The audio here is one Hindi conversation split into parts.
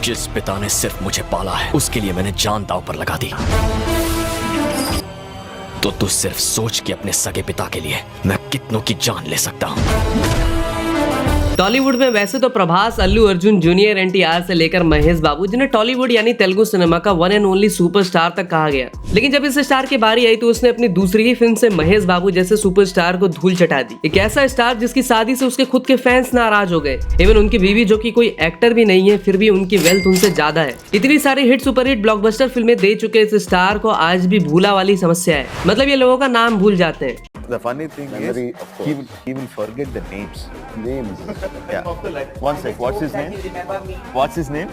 जिस पिता ने सिर्फ मुझे पाला है उसके लिए मैंने जान दांव पर लगा दी, तो तू सिर्फ सोच कि अपने सगे पिता के लिए मैं कितनों की जान ले सकता हूँ। टॉलीवुड में वैसे तो प्रभास, अल्लू अर्जुन, जूनियर एनटीआर से लेकर महेश बाबू, जिन्हें टॉलीवुड यानी तेलुगु सिनेमा का वन एंड ओनली सुपरस्टार तक कहा गया, लेकिन जब इस स्टार की बारी आई तो उसने अपनी दूसरी ही फिल्म से महेश बाबू जैसे सुपरस्टार को धूल चटा दी। एक ऐसा स्टार जिसकी शादी से उसके खुद के फैंस नाराज हो गए। इवन उनकी बीवी जो कि कोई एक्टर भी नहीं है, फिर भी उनकी वेल्थ उनसे ज्यादा है। इतनी सारी हिट सुपरहिट ब्लॉकबस्टर फिल्में दे चुके इस स्टार को आज भी भूला वाली समस्या है, मतलब ये लोगों का नाम भूल जाते हैं। The funny thing is, he will forget the names. Yeah. One sec. What's his name? What's his name?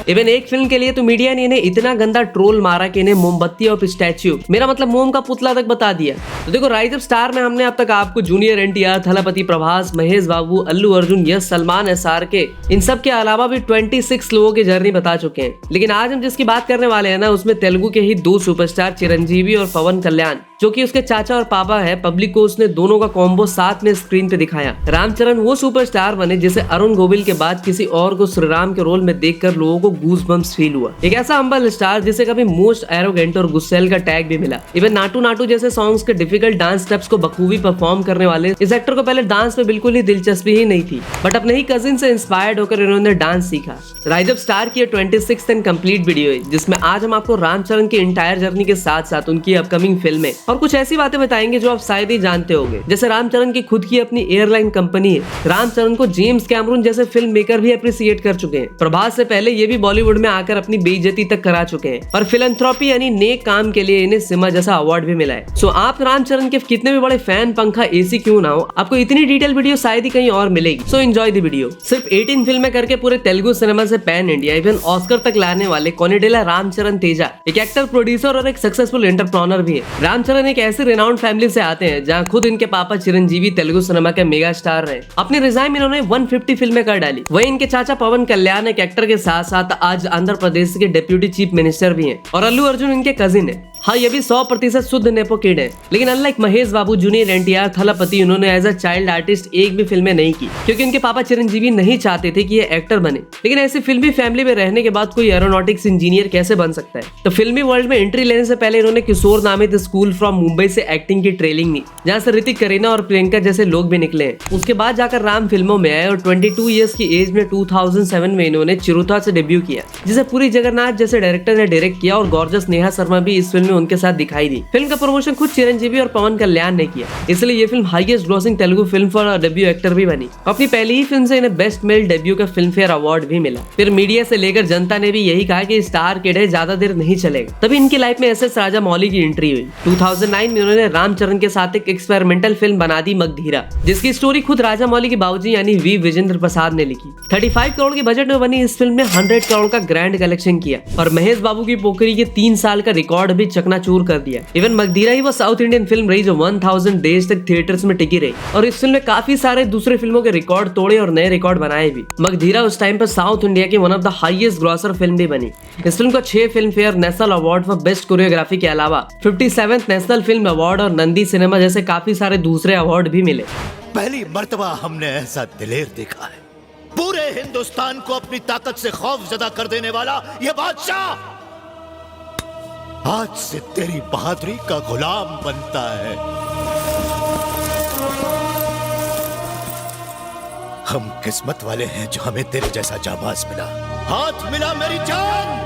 Even एक फिल्म के लिए तो मीडिया ने इन्हें इतना गंदा ट्रोल मारा कि इन्हें मोमबत्ती और स्टैच्यू, मेरा मतलब मोम का पुतला तक बता दिया। तो देखो, राइज ऑफ स्टार में हमने अब तक आपको जूनियर एनटीआर, थलापति प्रभास, महेश बाबू, अल्लू अर्जुन, यश, सलमान, एसआरके, इन सब के अलावा भी 26 लोगों की जर्नी बता चुके हैं। लेकिन आज हम जिसकी बात करने वाले हैं ना, उसमें तेलुगु के ही दो सुपरस्टार चिरंजीवी और पवन कल्याण, जो कि उसके चाचा और पापा है, पब्लिक को उसने दोनों का कॉम्बो साथ में स्क्रीन पे दिखाया। रामचरण वो सुपरस्टार बने जिसे अरुण गोविल के बाद किसी और को श्रीराम के रोल में देखकर लोगों को गूज़बम्प्स फील हुआ। एक ऐसा हम्बल स्टार जिसे कभी मोस्ट एरोगेंट और गुस्सेल का टैग भी मिला। इवन नाटू नाटू जैसे सॉन्ग्स के डिफिकल्ट डांस स्टेप्स को बखूबी परफॉर्म करने वाले इस एक्टर को पहले डांस में बिल्कुल ही दिलचस्पी ही नहीं थी, बट अपने ही कजिन से इंस्पायर्ड होकर इन्होंने डांस सीखा। राइज ऑफ स्टार की 26th एंड कंप्लीट वीडियो है, जिसमें आज हम आपको रामचरण की इंटायर जर्नी के साथ साथ उनकी अपकमिंग फिल्में और कुछ ऐसी बातें बताएंगे जो आप शायद ही जानते होंगे। जैसे रामचरण की खुद की अपनी एयरलाइन कंपनी है। रामचरण को जेम्स कैमरून जैसे फिल्म मेकर भी अप्रिशिएट कर चुके हैं। प्रभास से पहले ये भी बॉलीवुड में आकर अपनी बेइज्जती तक करा चुके हैं और फिलैंथ्रोपी यानी नेक काम के लिए इन्हें सिमा जैसा अवार्ड भी मिला है। सो आप रामचरण के कितने भी बड़े फैन, पंखा, एसी क्यों ना हो, आपको इतनी डिटेल वीडियो शायद ही कहीं और मिलेगी। So enjoy the video. सिर्फ 18 फिल्में करके पूरे तेलुगु सिनेमा से पैन इंडिया, इवन ऑस्कर तक लाने वाले कोनिडेला रामचरण तेजा एक एक्टर, प्रोड्यूसर और एक सक्सेसफुल एंटरप्रेन्योर भी है। रामचरण एक ऐसी रेनाउंड फैमिली से आते हैं जहां खुद इनके पापा चिरंजीवी तेलुगु सिनेमा के मेगा स्टार रहे। अपनी रिजाइन इन्होंने 150 फिल्में कर डाली। वहीं इनके चाचा पवन कल्याण एक एक्टर के साथ साथ आज आंध्र प्रदेश के डिप्यूटी चीफ मिनिस्टर भी हैं और अल्लू अर्जुन इनके कजिन है। हाँ, ये भी 100% शुद्ध नेपो किड है। लेकिन अनलाइक महेश बाबू, जूनियर एनटीआर, थलापति, उन्होंने एज अ चाइल्ड आर्टिस्ट एक भी फिल्में नहीं की, क्योंकि उनके पापा चिरंजीवी नहीं चाहते थे कि ये एक्टर बने। लेकिन ऐसी फिल्मी फैमिली में रहने के बाद कोई एरोनॉटिक्स इंजीनियर कैसे बन सकता है? तो फिल्मी वर्ल्ड में एंट्री लेने से पहले इन्होंने किशोर नामित स्कूल फ्रॉम मुंबई से एक्टिंग की ट्रेनिंग ली, जहाँ से ऋतिक, करीना और प्रियंका जैसे लोग भी निकले हैं। उसके बाद जाकर राम फिल्मों में आए और 22 ईयर्स की एज में 2007 में इन्होंने चिरुता से डेब्यू किया, जिसे पुरी जगन्नाथ जैसे डायरेक्टर ने डायरेक्ट किया और गॉर्जस नेहा शर्मा भी इस फिल्म में उनके साथ दिखाई। फिल्म का प्रमोशन खुद चिरंजीवी और पवन कल्याण ने किया, इसलिए ये film highest grossing Telugu film for debut actor भी बनी। अपनी पहली ही फिल्म से इन्हें बेस्ट मेल डेब्यू का फिल्म फेयर अवार्ड भी मिला। फिर मीडिया से लेकर जनता ने भी यही कहा कि स्टार किड है, ज्यादा देर नहीं चलेगा। तभी इनकी लाइफ में एसएस राजामौली की एंट्री हुई। 2009 में उन्होंने रामचरण के साथ एक एक्सपेरिमेंटल फिल्म बना दी मगधीरा, जिसकी स्टोरी खुद राजामौली के बाबूजी यानी वी विजेंद्र प्रसाद ने लिखी। 35 करोड़ के बजट में बनी इस फिल्म ने 100 करोड़ का ग्रैंड कलेक्शन किया और महेश बाबू की पोखरी के 3 साल का रिकॉर्ड भी चकनाचूर कर दिया। इवन मगधीरा ही वो साउथ इंडियन फिल्म रही जो 1000 डेज तक थिएटर्स में टिकी रही और इस फिल्म में काफी सारे दूसरे फिल्मों के रिकॉर्ड तोड़े और नए रिकॉर्ड बनाए भी। मगधीरा उस टाइम पर साउथ इंडिया की one of the highest grocer film भी बनी। इस फिल्म को 6 film fair national award for best choreography के अलावा 57th नेशनल फिल्म अवार्ड और नंदी सिनेमा जैसे काफी सारे दूसरे अवार्ड भी मिले। पहली मर्तबा हमने ऐसा दिलेर देखा है, पूरे हिंदुस्तान को अपनी ताकत से खौफजदा कर देने वाला ये बादशाह आज से तेरी बहादुरी का गुलाम बनता है। हम किस्मत वाले हैं जो हमें तेरे जैसा जाबाज मिला। हाथ मिला मेरी जान।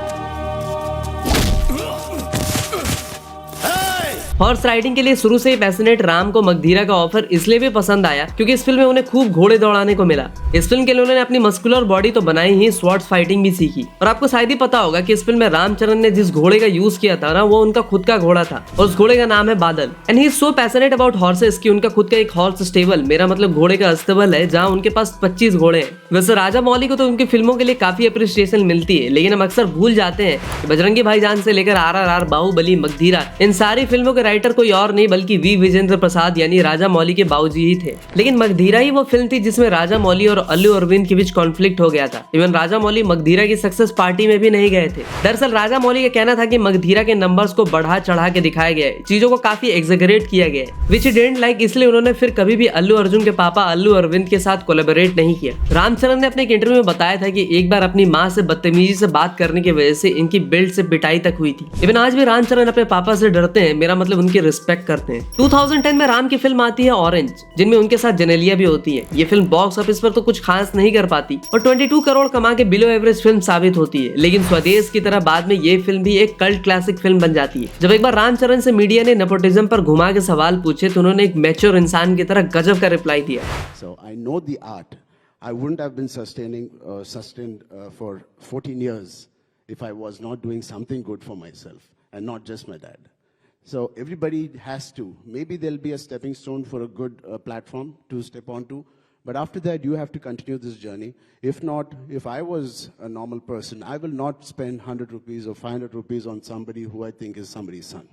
हॉर्स राइडिंग के लिए शुरू से ही पैशनेट राम को मगधीरा का ऑफर इसलिए भी पसंद आया क्योंकि इस फिल्म में उन्हें खूब घोड़े दौड़ाने को मिला। इस फिल्म के लिए उन्होंने अपनी मस्कुलर बॉडी तो बनाई ही, स्वॉर्ड्स फाइटिंग भी सीखी। और आपको शायद ही पता होगा कि इस फिल्म में रामचरण ने जिस घोड़े का यूज किया था ना, वो उनका खुद का घोड़ा था और उस घोड़े का नाम है बादल। And he is so passionate about horses कि उनका खुद का एक हॉर्स स्टेबल, मेरा मतलब घोड़े का अस्तबल है, जहाँ उनके पास 25 घोड़े हैं। वैसे राजामौली को तो उनकी फिल्मों के लिए काफी अप्रिसिएशन मिलती है, लेकिन हम अक्सर भूल जाते हैं कि बजरंगी भाईजान से लेकर RRR, बाहुबली, मगधीरा, इन सारी फिल्मों के राइटर कोई और नहीं बल्कि वी विजेंद्र प्रसाद यानी राजा मौली के बाबूजी ही थे। लेकिन मगधीरा ही वो फिल्म थी जिसमें राजा मौली और अल्लू अरविंद के बीच कॉन्फ्लिक्ट हो गया था। इवन राजा मौली मगधीरा की सक्सेस पार्टी में भी नहीं गए थे। दरअसल राजा मौली का कहना था कि मगधीरा के नंबर्स को बढ़ा चढ़ा के दिखाया गया है, चीजों को काफी एग्जैगरेट किया गया है, विच ही डिडंट लाइक, इसलिए उन्होंने फिर कभी भी अल्लू अर्जुन के पापा अल्लू अरविंद के साथ कोलैबोरेट नहीं किया। रामचरण ने अपने एक इंटरव्यू में बताया था कि एक बार अपनी माँ से बदतमीजी से बात करने की वजह से इनकी बेल्ट से पिटाई तक हुई थी। इवन आज भी रामचरण अपने पापा से डरते हैं, मेरा मतलब उनकी रिस्पेक्ट करते हैं। 2010 में राम की फिल्म आती है ऑरेंज, जिनमें उनके साथ जेनेलिया भी होती है। ये फिल्म बॉक्स ऑफिस पर तो कुछ खास नहीं कर पाती और 22 करोड़ कमा के बिलो एवरेज फिल्म साबित होती है। लेकिन स्वदेश की तरह बाद में ये फिल्म भी एक कल्ट क्लासिक फिल्म बन जाती है। जब एक बार रामचरण से मीडिया ने नेपोटिज्म पर घुमा के सवाल पूछे तो उन्होंने एक मैच्योर इंसान की तरह गजब का रिप्लाई दिया। So I know the art. I wouldn't have been sustained for 14 years if I was not doing something good for myself and not just my dad. So everybody has to. Maybe there'll be a stepping stone for a good platform to step onto. But after that, you have to continue this journey. If not, if I was a normal person, I will not spend 100 rupees or 500 rupees on somebody who I think is somebody's son.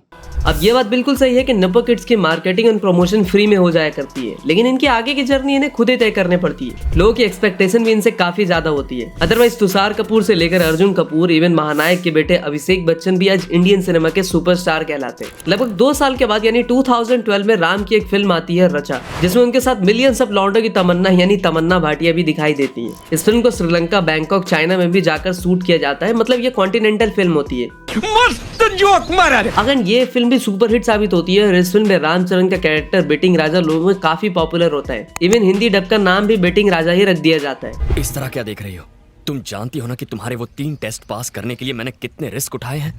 अब ये बात बिल्कुल सही है कि नपो किड्स की मार्केटिंग और प्रमोशन फ्री में हो जाया करती है, लेकिन इनकी आगे की जर्नी इन्हें खुद ही तय करने पड़ती है। लोगों की एक्सपेक्टेशन भी इनसे काफी ज्यादा होती है। अदरवाइज तुषार कपूर से लेकर अर्जुन कपूर, इवन महानायक के बेटे अभिषेक बच्चन भी आज इंडियन सिनेमा के सुपरस्टार कहलाते हैं। लगभग 2 साल के बाद यानी 2012 में राम की एक फिल्म आती है रचा, जिसमें उनके साथ मिलियंस ऑफ लॉन्डो की तमन्ना यानी तमन्ना भाटिया भी दिखाई देती है। इस फिल्म को श्रीलंका, बैंकॉक, चाइना में भी जाकर शूट किया जाता है, मतलब ये कॉन्टिनेंटल फिल्म होती है। मस्त जोक मारा रे। अगर ये फिल्म भी सुपर हिट साबित होती है और इस फिल्म में रामचरण का कैरेक्टर बेटिंग राजा लोगों में काफी पॉपुलर होता है। इवन हिंदी डब का नाम भी बेटिंग राजा ही रख दिया जाता है। इस तरह क्या देख रही हो? तुम जानती हो ना कि तुम्हारे वो 3 टेस्ट पास करने के लिए मैंने कितने रिस्क उठाए हैं।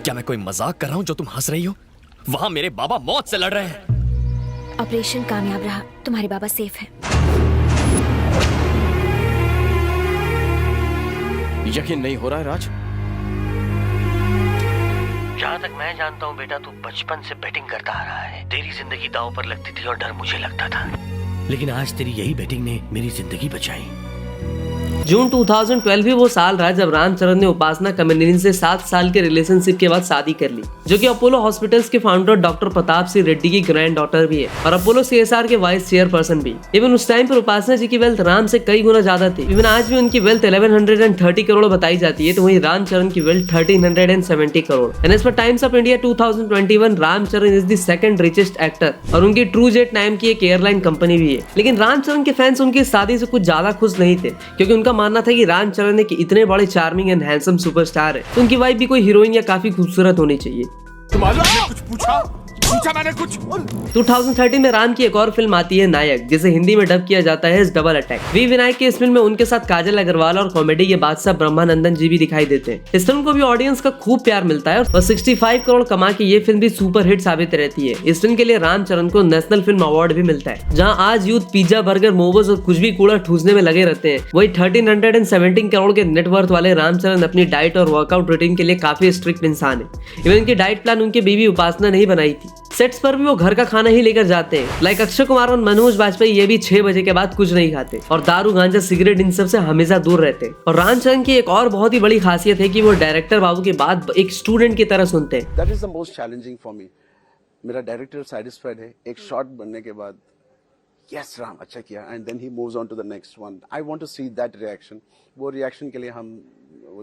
क्या मैं कोई मजाक कर रहा हूँ जो तुम हंस रही हो? वहाँ मेरे बाबा मौत से लड़ रहे हैं। ऑपरेशन कामयाब रहा, तुम्हारे बाबा सेफ हैं। यकीन नहीं हो रहा है राज? जहाँ तक मैं जानता हूँ बेटा, तू बचपन से बैटिंग करता आ रहा है। तेरी जिंदगी दांव पर लगती थी और डर मुझे लगता था, लेकिन आज तेरी यही बैटिंग ने मेरी जिंदगी बचाई। जून 2012 भी वो साल रहा जब रामचरण ने उपासना कमिंदिनी से 7 साल के रिलेशनशिप के बाद शादी कर ली, जो कि अपोलो हॉस्पिटल्स के फाउंडर डॉक्टर प्रताप सिंह रेड्डी की ग्रैंड डॉटर भी है और अपोलो CSR के वाइस चेयरपर्सन भी। इवन उस टाइम पर उपासना जी की वेल्थ राम से कई गुना ज्यादा थी। इवन आज भी उनकी वेल्थ 1130 करोड़ बताई जाती है, तो वहीं रामचरण की wealth 1370 crore. And as per Times of India 2021 Ram Charan is the second richest actor और उनकी ट्रू जेट नाम की एक एयरलाइन कंपनी भी है। लेकिन रामचरण के फैंस उनकी शादी से कुछ ज्यादा खुश नहीं थे, क्योंकि उनका मानना था कि रामचरण ने इतने बड़े चार्मिंग एंड हैंडसम सुपरस्टार है, तो उनकी वाइफ भी कोई हीरोइन या काफी खूबसूरत होनी चाहिए। तुम्हारे कुछ पूछा मैंने कुछ। 2013 में राम की एक और फिल्म आती है नायक, जिसे हिंदी में डब किया जाता है डबल अटैक। वी विनायक के इस फिल्म में उनके साथ काजल अग्रवाल और कॉमेडी के बादशाह ब्रह्मानंदन जी भी दिखाई देते हैं। इस फिल्म को भी ऑडियंस का खूब प्यार मिलता है और 65 करोड़ कमा के ये फिल्म भी सुपर हिट साबित रहती है। इस फिल्म के लिए रामचरण को नेशनल फिल्म अवार्ड भी मिलता है। जहाँ आज यूथ पिज्जा, बर्गर, मोमोज और कुछ भी कूड़ा ठूसने में लगे रहते हैं, वही 1317 करोड़ के नेटवर्थ वाले रामचरण अपनी डाइट और वर्कआउट रूटीन के लिए काफी स्ट्रिक्ट इंसान है। इवन इनकी डाइट प्लान उनकी बीवी उपासना नहीं बनाई थी। सेट्स पर भी वो घर का खाना ही लेकर जाते हैं। लाइक अक्षय कुमार और मनोज बाजपेयी, ये भी 6 बजे के बाद कुछ नहीं खाते और दारू, गांजा, सिगरेट इन सब से हमेशा दूर रहते हैं। और रामचरण की एक और बहुत ही बड़ी खासियत है कि वो डायरेक्टर बाबू की बात एक स्टूडेंट की तरह सुनते हैं। That is the most challenging for me. मेरा डायरेक्टर satisfied है एक शॉट बनने के बाद, यस राम अच्छा किया, and then he moves on to the next one. I want to see that reaction. वो रिएक्शन के लिए हम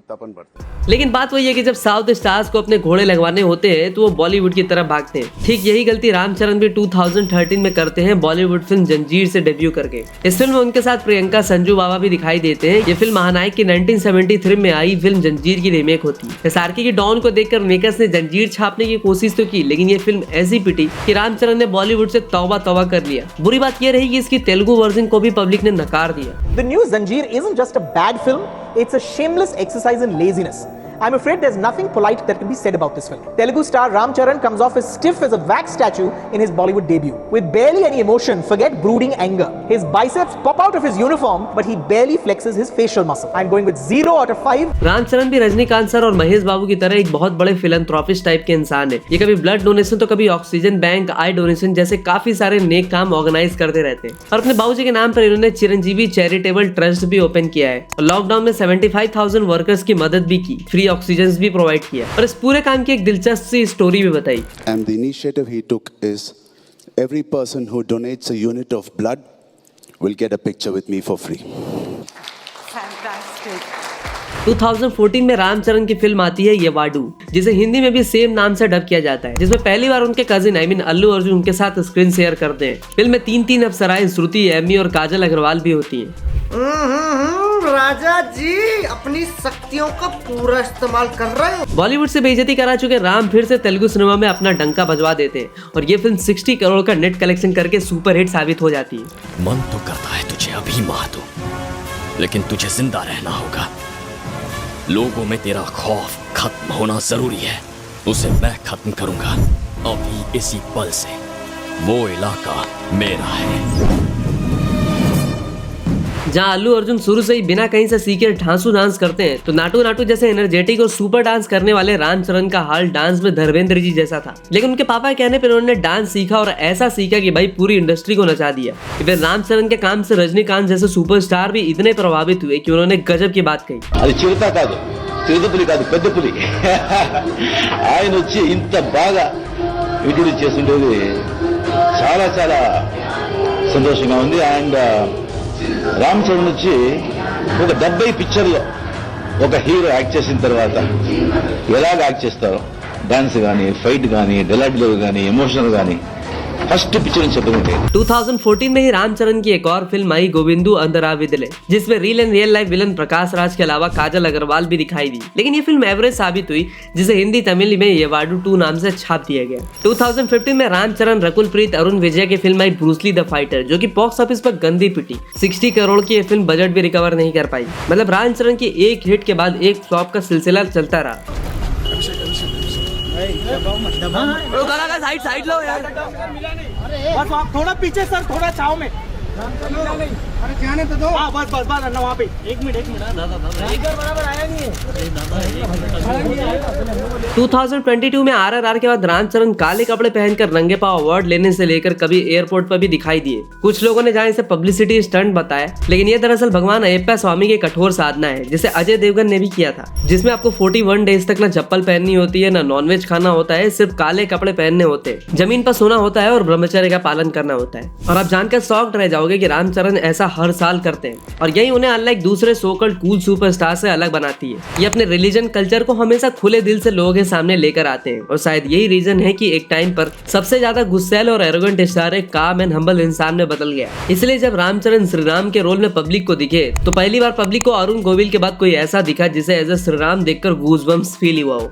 तपन बढ़ते हैं। लेकिन बात वही है कि जब साउथ स्टार्स को अपने घोड़े लगवाने होते हैं तो वो बॉलीवुड की तरफ भागते हैं। ठीक यही गलती रामचरण भी 2013 में करते हैं बॉलीवुड फिल्म जंजीर से डेब्यू करके। इस फिल्म में उनके साथ प्रियंका, संजू बाबा भी दिखाई देते हैं। ये फिल्म महानायक की 1973 में आई फिल्म जंजीर की रीमेक होती है। एसआरके की डॉन को देखकर मेकर्स ने जंजीर छापने की कोशिश तो की, लेकिन ये फिल्म ऐसी पिटी कि रामचरण ने बॉलीवुड से तौबा तौबा कर लिया। बुरी बात यह रही कि इसकी तेलुगु वर्जन को भी पब्लिक ने नकार दिया। The new Zanjeer isn't just a bad film, it's a shameless exercise in laziness. I'm afraid there's nothing polite that can be said about this film. Telugu star Ram Charan comes off as stiff as a wax statue in his Bollywood debut. With barely any emotion, forget brooding anger. His biceps pop out of his uniform, but he barely flexes his facial muscle. I'm going with 0 out of 5. Ramcharan भी रजनीकांत सर और महेश बाबू की तरह एक बहुत बड़े फिलैंथ्रोपिस्ट टाइप के इंसान है। ये कभी ब्लड डोनेशन तो कभी ऑक्सीजन बैंक, आई डोनेशन जैसे काफी सारे नेक काम ऑर्गेनाइज करते रहते हैं। और अपने बाबूजी के नाम पर इन्होंने चिरंजीवी चैरिटेबल ट्रस्ट भी ओपन किया है और लॉकडाउन में 75,000 वर्कर्स की मदद भी की। फ्री फ्री ऑक्सीजन भी प्रोवाइड किया और इस पूरे काम की एक दिलचस्प सी स्टोरी भी बताई। And the initiative he took is every person who donates a unit of blood will get a picture with me for free. 2014 में रामचरण की फिल्म आती है ये वाडू, जिसे हिंदी में भी सेम नाम से डब किया जाता है, जिसमें पहली बार उनके कजिन अल्लू अर्जुन उनके साथ स्क्रीन शेयर करते हैं। फिल्म में 3 अप्सराएं श्रुति, एमी और काजल अग्रवाल भी होती हैं। राजा जी अपनी शक्तियों का पूरा इस्तेमाल कर रहे हो। बॉलीवुड से बेइज्जती करा चुके राम फिर से तेलुगु सिनेमा में अपना डंका बजवा देते हैं और ये फिल्म 60 करोड़ का नेट कलेक्शन करके सुपर हिट साबित हो जाती है। मन तो करता है तुझे अभी मार दूं, लेकिन तुझे जिंदा रहना होगा। लोगों में तेरा खौफ खत्म होना जरूरी है, उसे मैं खत्म करूंगा अभी इसी पल से। वो इलाका मेरा है। जहाँ अल्लू अर्जुन शुरू से ही बिना कहीं से सीखे ठांसू डांस करते हैं, तो नाटू नाटू जैसे एनर्जेटिक और सुपर डांस करने वाले रामचरण का हाल डांस में धर्मेंद्र जी जैसा था। लेकिन उनके पापा के कहने पर उन्होंने डांस सीखा और ऐसा सीखा कि भाई पूरी इंडस्ट्री को नचा दिया। फिर रामचरण के काम से रजनीकांत जैसे सुपरस्टार भी इतने प्रभावित हुए कि उन्होंने गजब की बात कही। చిరుతపులి కాదు పెద్ద పులి ఆయన వచ్చి ఇంత బాగా ఇంట్రొడ్యూస్ చేస్తుండేది చాలా చాలా సంతోషంగా ఉంది. అండ్ రామ్ చరణ్ వచ్చి ఒక 70 పిక్చర్లో ఒక హీరో యాక్ట్ చేసిన తర్వాత ఎలాగ యాక్ట్ చేస్తారో డాన్స్ కానీ ఫైట్ కానీ డైలాగ్ కానీ ఎమోషనల్ కానీ फर्स्ट पिक्चर 2014 में ही रामचरण की एक और फिल्म आई गोविंदू अंधरा विदले, जिसमें real and real life villain Prakash Raj के अलावा काजल अग्रवाल भी दिखाई दी। लेकिन ये फिल्म एवरेज साबित हुई, जिसे हिंदी तमिल में ये वाडू 2 नाम से छाप दिया गया। 2015 में रामचरण, रकुल प्रीत, अरुण विजय की film I Bruce Lee the fighter, जो कि बॉक्स ऑफिस पर गंदी पिटी। 60 करोड़ की ये फिल्म बजट भी रिकवर नहीं कर पाई। मतलब रामचरण की एक हिट के बाद एक फ्लॉप का सिलसिला चलता रहा। साइड लो यार। बस आप थोड़ा पीछे सर, थोड़ा छाव में। अरे जाने तो दो। बस बस बस अन्ना वहाँ पे। एक मिनट इधर बराबर आया नहीं है। 2022 में RRR के बाद रामचरण काले कपड़े पहनकर रंगे पांव अवार्ड लेने से लेकर कभी एयरपोर्ट पर भी दिखाई दिए। कुछ लोगों ने जहाँ इसे पब्लिसिटी स्टंट बताया, लेकिन ये दरअसल भगवान अयप्पा स्वामी की कठोर साधना है, जिसे अजय देवगन ने भी किया था, जिसमें आपको 41 डेज तक ना चप्पल पहननी होती है, ना नॉनवेज खाना होता है, सिर्फ काले कपड़े पहनने होते हैं, जमीन पर सोना होता है और ब्रह्मचर्य का पालन करना होता है। और आप जानकर शॉक्ड रह जाओगे कि रामचरण ऐसा हर साल करते हैं और यही उन्हें अनलाइक दूसरे सोकल्ड कूल सुपरस्टार से अलग बनाती है। ये अपने रिलीजन कल्चर को हमेशा खुले दिल से लोगों के सामने लेकर आते हैं और शायद यही रीजन है कि एक टाइम पर सबसे ज्यादा गुस्सैल और एरोगेंट स्टार एक काम एंड हम्बल इंसान में बदल गया। इसलिए जब रामचरण श्री राम के रोल में पब्लिक को दिखे, तो पहली बार पब्लिक को अरुण गोविल के बाद कोई ऐसा दिखा जिसे एज ए श्री राम देखकर गूज़बम्स फील हुआ हो।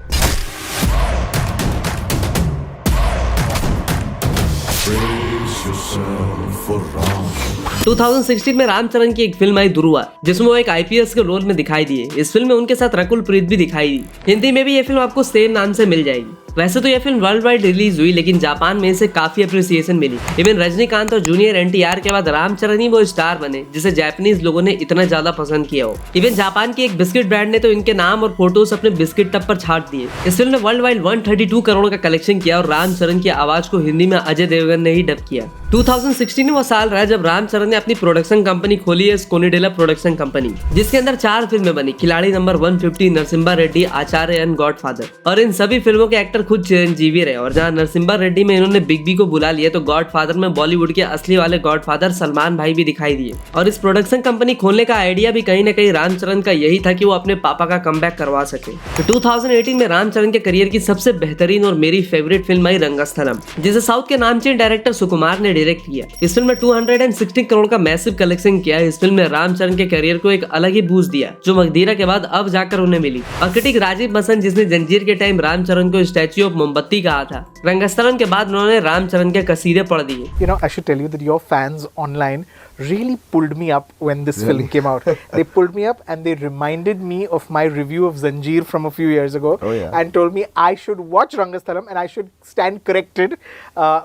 2016 में रामचरण की एक फिल्म आई दुरुआ, जिसमें वो एक IPS के रोल में दिखाई दिए। इस फिल्म में उनके साथ रकुल प्रीत भी दिखाई दी। हिंदी में भी ये फिल्म आपको सेम नाम से मिल जाएगी। वैसे तो यह फिल्म वर्ल्ड वाइड रिलीज हुई, लेकिन जापान में इसे काफी अप्रिसिएशन मिली। इवन रजनीकांत और जूनियर NTR के बाद रामचरण ही वो स्टार बने जिसे जापानीज लोगों ने इतना ज्यादा पसंद किया हो। इवन जापान की एक बिस्किट ब्रांड ने तो इनके नाम और फोटोज अपने बिस्किट टब पर छाट दिए। इस फिल्म ने वर्ल्ड वाइड 132 करोड़ का कलेक्शन किया और रामचरण की आवाज को हिंदी में अजय देवगन ने ही डब किया। 2016 वो साल रहा जब रामचरण ने अपनी प्रोडक्शन कंपनी खोली है, स्कोनिडेला प्रोडक्शन कंपनी, जिसके अंदर 4 फिल्में बनी, खिलाड़ी number 150, Narasimha Reddy, Acharya and godfather. और इन सभी फिल्मों के एक्टर खुद चिरंजीवी रहे। और जहां नरसिम्हा रेड्डी में इन्होंने बिग बी को बुला लिया, तो गॉडफादर में बॉलीवुड के असली वाले गॉडफादर सलमान भाई भी दिखाई दिए। और इस प्रोडक्शन कंपनी खोलने का आइडिया भी कहीं न कहीं रामचरण का यही था कि वो अपने पापा का कमबैक करवा सके। तो 2018 में रामचरण के करियर की सबसे बेहतरीन और मेरी फेवरेट फिल्म आई रंगस्थलम, जिसे साउथ के नामचीन डायरेक्टर सुकुमार ने डायरेक्ट किया। इस फिल्म में 260 करोड़ का मैसिव कलेक्शन किया। इस फिल्म ने रामचरण के करियर को एक अलग ही बूस्ट दिया, जो मगधीरा के बाद अब जाकर उन्हें मिली। और क्रिटिक राजीव बसंत, जिसने जंजीर के टाइम रामचरण को स्टैच्यू ऑफ मोमबत्ती कहा था, रंगस्थलम के बाद उन्होंने रामचरण के कसीदे पढ़ दिए। You know, I should tell you that your fans online really pulled me up when this film came out. They pulled me up and they reminded me of my review of Zanjeer from a few years ago, and told me I should watch Rangasthalam and I should stand corrected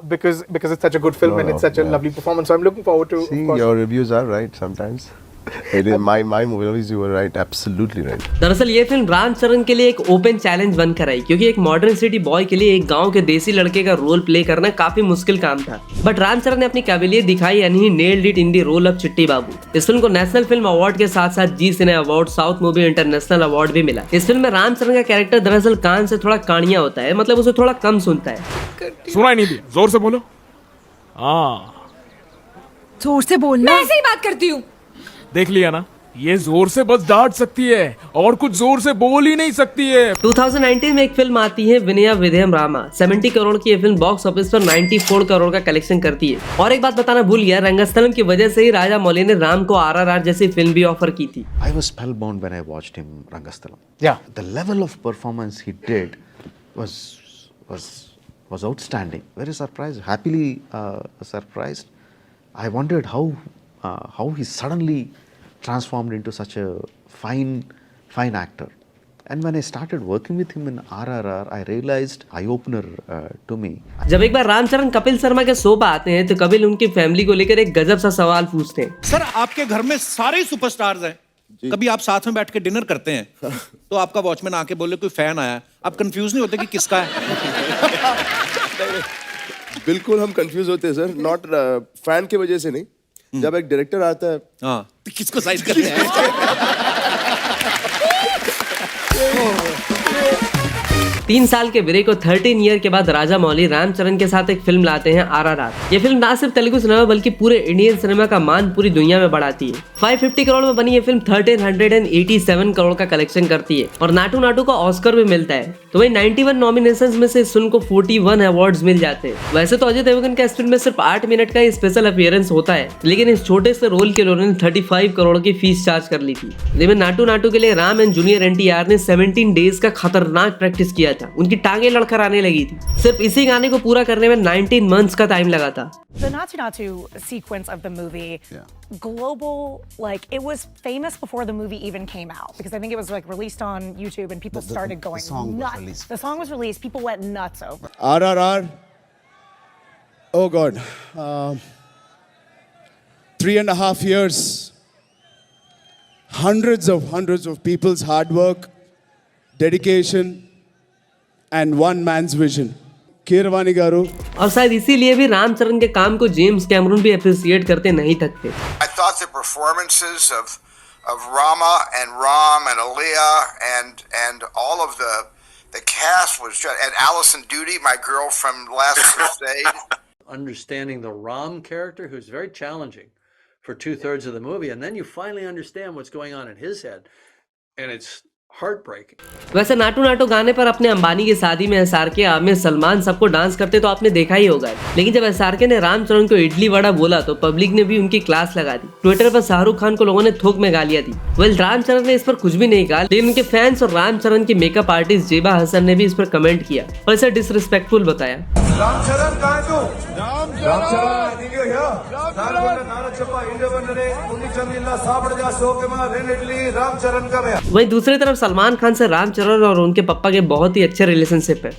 because it's such a good film and it's such a lovely performance. So I'm looking forward to. See, your reviews are right sometimes. My movies, you were right, absolutely right. दरअसल ये फिल्म रामचरण के लिए एक ओपन चैलेंज बनकर आई, क्योंकि एक मॉडर्न सिटी बॉय के लिए एक गांव के देसी लड़के का रोल प्ले करना काफी मुश्किल काम था। बट रामचरण ने अपनी काबिलियत दिखाई and he nailed it in the role of Chitti Babu. इस फिल्म को नेशनल फिल्म अवार्ड के साथ साथ Zee cine award, south movie international award भी मिला। इस फिल्म में रामचरण का कैरेक्टर दरअसल कान से थोड़ा कानिया होता है, मतलब उसे थोड़ा कम सुनता है। सुनाई नहीं दी, जोर से बोलो। हाँ, जोर से बोलना। मैं ऐसे ही बात करती हूँ। देख लिया ना, ये जोर से बस डांट सकती है और कुछ जोर से बोल ही नहीं सकती है। 2019 में एक फिल्म आती है विनया विधेयम रामा। 70 करोड़ की ये फिल्म बॉक्स ऑफिस पर 94 करोड़ का कलेक्शन करती है। और एक बात बताना भूल गया, रंगस्थलम की वजह से ही राजा मौली ने राम को RRR जैसी फिल्म भी ऑफर की थी। I was spellbound when I watched him Rangasthalam. Yeah, the level of performance he did was outstanding. Very surprised, happily surprised. I wondered how he suddenly transformed into such a fine actor. And when I started working with him in RRR, I realized eye-opener to me. जब एक बार रामचरण कपिल शर्मा के शो पर आते हैं तो कपिल उनकी फैमिली को लेकर एक गजब सा सवाल पूछते हैं। सर, आपके घर में सारे सुपरस्टार्स हैं, कभी आप साथ में बैठ के डिनर करते हैं तो आपका वॉचमैन आके बोले कोई फैन आया, आप कंफ्यूज नहीं होते कि किसका है? बिल्कुल हम कंफ्यूज होते हैं सर, नॉट फैन की वजह से नहीं। जब एक डायरेक्टर आता है, हाँ, तो किसको साइज करते हैं? 3 साल के ब्रेक और 13 ईयर के बाद राजा मौली रामचरण के साथ एक फिल्म लाते हैं RRR। ये फिल्म ना सिर्फ तेलुगु सिनेमा बल्कि पूरे इंडियन सिनेमा का मान पूरी दुनिया में बढ़ाती है। 550 करोड़ में बनी ये फिल्म 1387 करोड़ का कलेक्शन करती है और नाटू नाटू का ऑस्कर भी मिलता है। तो वही 91 नॉमिनेशंस में से इस फिल्म को 41 अवार्ड्स मिल जाते हैं। वैसे तो अजय देवगन का इस फिल्म में सिर्फ 8 मिनट का स्पेशल अपीयरेंस होता है, लेकिन इस छोटे से रोल के लिए उन्होंने 35 करोड़ की फीस चार्ज कर ली थी। जिसमें नाटू नाटू के लिए राम एंड जूनियर NTR ने 17 डेज का खतरनाक प्रैक्टिस किया था। उनकी टांगे लड़खड़ाने लगी थी। सिर्फ इसी गाने को पूरा करने में 19 मंथ्स का टाइम लगा था। The Naatu Naatu sequence of the movie, global, like it was famous before the movie even came out, because I think it was like released on YouTube and people started going nuts. The song was released, people went nuts over it. RRR, oh God, 3.5 years, hundreds of people's hard work, dedication, and one man's vision. Keeravani गारू। और शायद इसीलिए भी रामचरण के काम को जेम्स कैमरून भी अप्रिशिएट करते नहीं थकते। I thought the performances of Rama and Ram and Aaliyah and all of the cast was just, and Allison Doody, my girl from Last Crusade. Understanding the Ram character, who's very challenging for 2/3 of the movie, and then you finally understand what's going on in his head, and it's heartbreaking. वैसे नाटू नाटू गाने पर अपने अंबानी की शादी में SRK, आमिर, सलमान सबको डांस करते तो आपने देखा ही होगा। लेकिन जब SRK ने रामचरण को इडली वड़ा बोला तो पब्लिक ने भी उनकी क्लास लगा दी। ट्विटर पर शाहरुख खान को लोगों ने थोक में गालियां दी। वेल, रामचरण ने इस पर कुछ भी नहीं कहा, लेकिन उनके फैंस और रामचरण की मेकअप आर्टिस्ट जेबा हसन ने भी इस पर कमेंट किया और इसे डिसरिस्पेक्टफुल बताया। वहीं दूसरी तरफ सलमान खान से रामचरण और उनके पापा के बहुत ही अच्छे रिलेशनशिप है।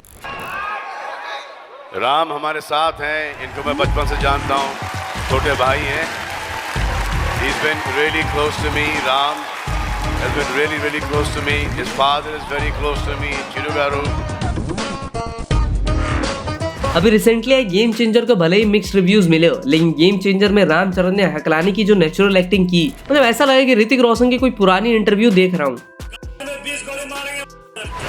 राम हमारे साथ हैं, इनको मैं बचपन से जानता हूँ, छोटे भाई हैं। He's been really close to me. Ram has been really close to me. His father is very close to me, Chirugaru. अभी रिसेंटली आई गेम चेंजर को भले ही मिक्स्ड रिव्यूज मिले हो, लेकिन गेम चेंजर में रामचरण ने हकलानी की जो नेचुरल एक्टिंग की, मतलब ऐसा लगा कि ऋतिक रोशन की कोई पुरानी इंटरव्यू देख रहा हूँ।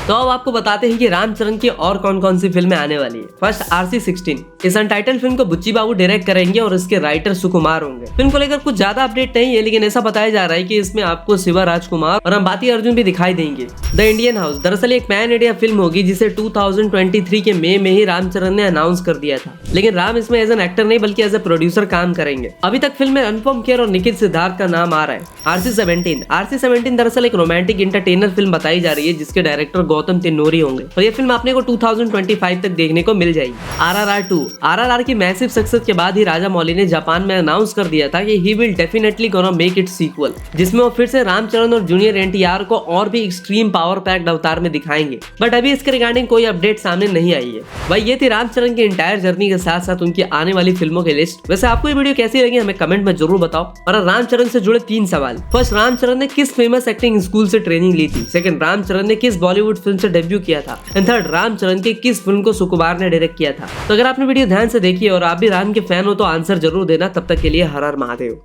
तो अब आपको बताते हैं कि रामचरण की और कौन कौन सी फिल्में आने वाली है। फर्स्ट RC-16, इस अनटाइटल फिल्म को बुच्ची बाबू डायरेक्ट करेंगे और इसके राइटर सुकुमार होंगे। फिल्म को लेकर कुछ ज्यादा अपडेट नहीं है, लेकिन ऐसा बताया जा रहा है कि इसमें आपको शिवा राजकुमार और अंबाती अर्जुन भी दिखाई देंगे। द इंडियन हाउस दरअसल एक पैन इंडिया फिल्म होगी जिसे 2023 के मई में ही रामचरण ने अनाउंस कर दिया था, लेकिन राम इसमें एज एन एक्टर नहीं बल्कि एज ए प्रोड्यूसर काम करेंगे। अभी तक फिल्म में अनुपम खेर और निखिल सिद्धार्थ का नाम आ रहा है। RC-17 दरअसल एक रोमांटिक इंटरटेनर फिल्म बताई जा रही है जिसके डायरेक्टर गौतम तिन्नोरी होंगे और ये फिल्म आपने को 2025 तक देखने को मिल जाएगी। RRR 2 RRR की मैसिव सक्सेस के बाद ही राजा मौली ने जापान में अनाउंस कर दिया था कि he will definitely gonna make it sequel, जिसमें वो फिर से रामचरण और जूनियर NTR को और भी एक्सट्रीम पावर पैक्ड अवतार में दिखाएंगे। बट अभी इसके रिगार्डिंग कोई अपडेट सामने नहीं आई है। भाई ये थी रामचरण की एंटायर जर्नी के साथ साथ उनकी आने वाली फिल्मों की लिस्ट। वैसे आपको ये वीडियो कैसी लगी हमें कमेंट में जरूर बताओ। और रामचरण से जुड़े 3 सवाल। फर्स्ट, रामचरण ने किस फेमस एक्टिंग स्कूल से ट्रेनिंग ली थी? सेकंड, रामचरण ने किस बॉलीवुड फिल्म से डेब्यू किया था? एंड थर्ड, रामचरण की किस फिल्म को सुकुमार ने डायरेक्ट किया था? तो अगर आपने वीडियो ध्यान से देखी और आप भी राम के फैन हो तो आंसर जरूर देना। तब तक के लिए हर हर महादेव।